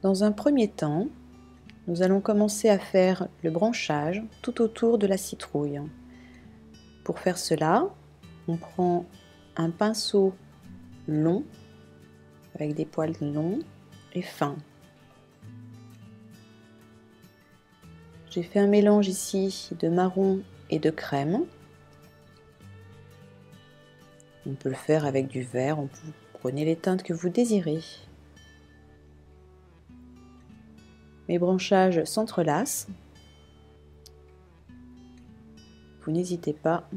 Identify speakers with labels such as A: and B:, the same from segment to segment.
A: Dans un premier temps, nous allons commencer à faire le branchage tout autour de la citrouille. Pour faire cela, on prend un pinceau long, avec des poils longs et fins. J'ai fait un mélange ici de marron et de crème. On peut le faire avec du vert, vous prenez les teintes que vous désirez. Mes branchages s'entrelacent. Vous n'hésitez pas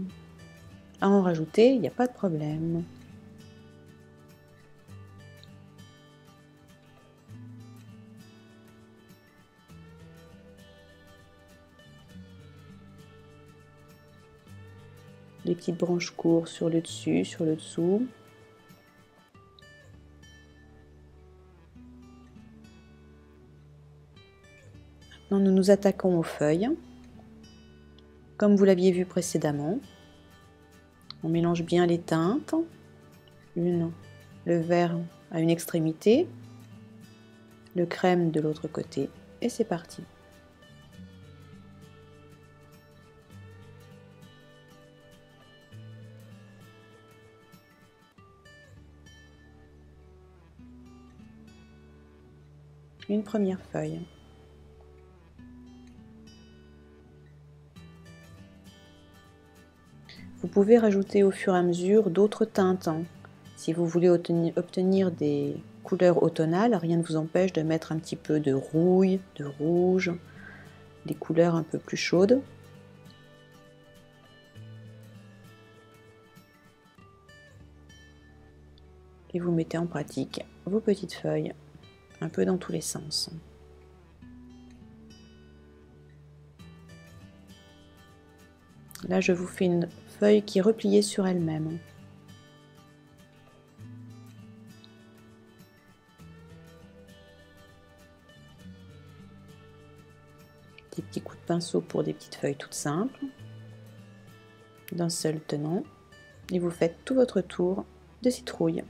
A: à en rajouter, il n'y a pas de problème. Les petites branches courent sur le dessus, sur le dessous. Maintenant, nous nous attaquons aux feuilles. Comme vous l'aviez vu précédemment, on mélange bien les teintes. Le vert à une extrémité, le crème de l'autre côté, et c'est parti. Une première feuille. Vous pouvez rajouter au fur et à mesure d'autres teintes. Si vous voulez obtenir des couleurs automnales, rien ne vous empêche de mettre un petit peu de rouille, de rouge, des couleurs un peu plus chaudes. Et vous mettez en pratique vos petites feuilles, un peu dans tous les sens. Là, je vous fais une feuille qui est repliée sur elle-même. Des petits coups de pinceau pour des petites feuilles toutes simples, d'un seul tenant, et vous faites tout votre tour de citrouille.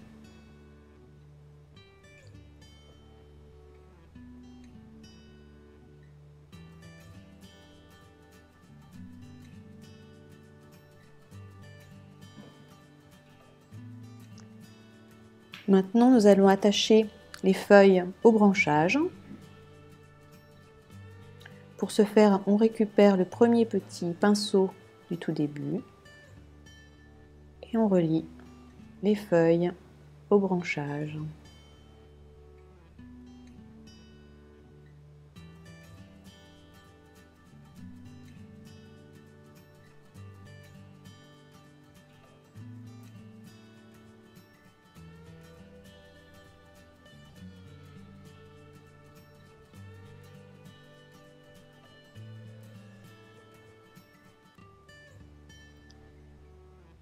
A: Maintenant, nous allons attacher les feuilles au branchage. Pour ce faire, on récupère le premier petit pinceau du tout début et on relie les feuilles au branchage.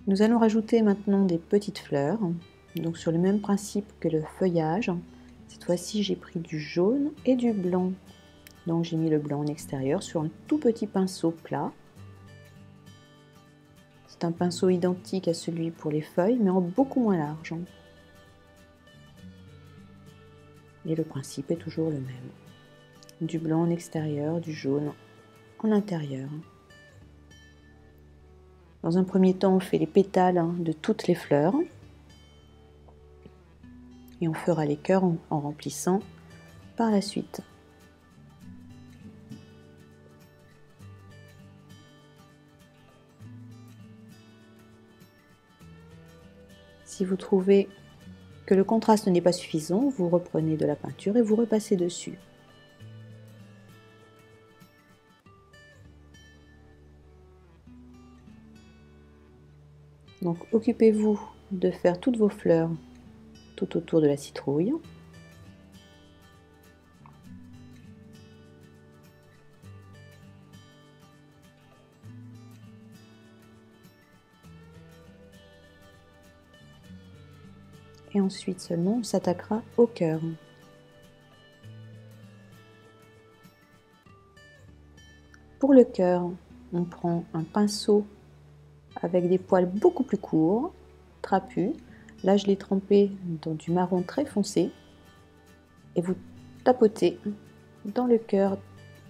A: Nous allons rajouter maintenant des petites fleurs, donc sur le même principe que le feuillage. Cette fois-ci, j'ai pris du jaune et du blanc. Donc j'ai mis le blanc en extérieur sur un tout petit pinceau plat. C'est un pinceau identique à celui pour les feuilles, mais en beaucoup moins large. Et le principe est toujours le même. Du blanc en extérieur, du jaune en intérieur. Dans un premier temps, on fait les pétales de toutes les fleurs. Et on fera les cœurs en remplissant par la suite. Si vous trouvez que le contraste n'est pas suffisant, vous reprenez de la peinture et vous repassez dessus. Donc occupez-vous de faire toutes vos fleurs tout autour de la citrouille. Et ensuite seulement on s'attaquera au cœur. Pour le cœur, on prend un pinceau avec des poils beaucoup plus courts, trapus. Là, je l'ai trempé dans du marron très foncé. Et vous tapoter dans le cœur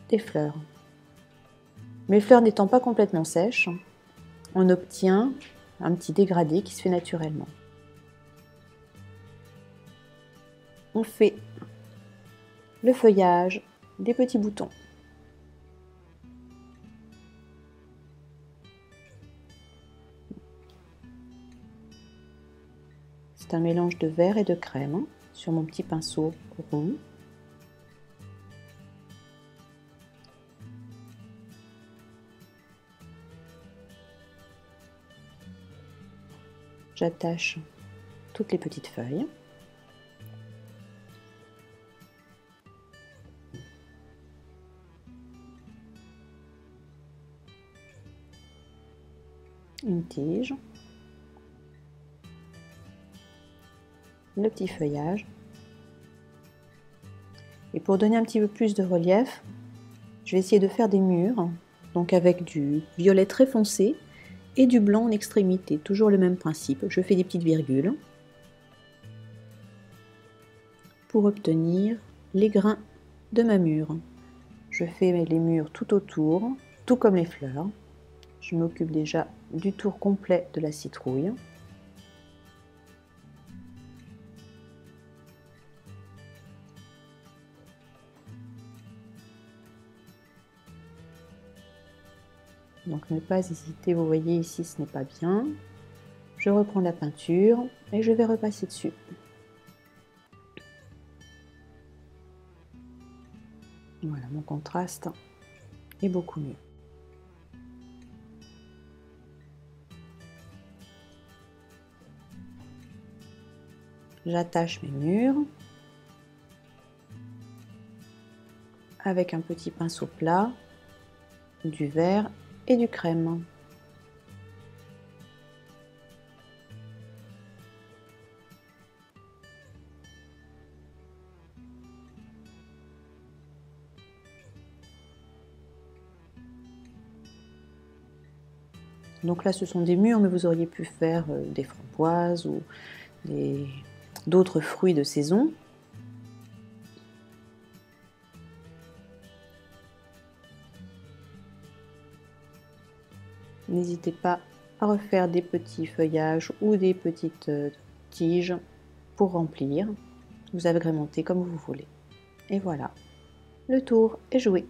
A: des fleurs. Mes fleurs n'étant pas complètement sèches, on obtient un petit dégradé qui se fait naturellement. On fait le feuillage des petits boutons. C'est un mélange de vert et de crème sur mon petit pinceau rond. J'attache toutes les petites feuilles. Une tige. Le petit feuillage. Et pour donner un petit peu plus de relief, je vais essayer de faire des murs, donc avec du violet très foncé et du blanc en extrémité, toujours le même principe. Je fais des petites virgules pour obtenir les grains de ma mûre. Je fais les murs tout autour, tout comme les fleurs. Je m'occupe déjà du tour complet de la citrouille. Donc ne pas hésiter, vous voyez ici ce n'est pas bien. Je reprends la peinture et je vais repasser dessus. Voilà, mon contraste est beaucoup mieux. J'attache mes murs avec un petit pinceau plat, du vert et du crème. Donc là ce sont des mûres, mais vous auriez pu faire des framboises ou d'autres fruits de saison. N'hésitez pas à refaire des petits feuillages ou des petites tiges pour remplir. Vous agrémentez comme vous voulez. Et voilà, le tour est joué.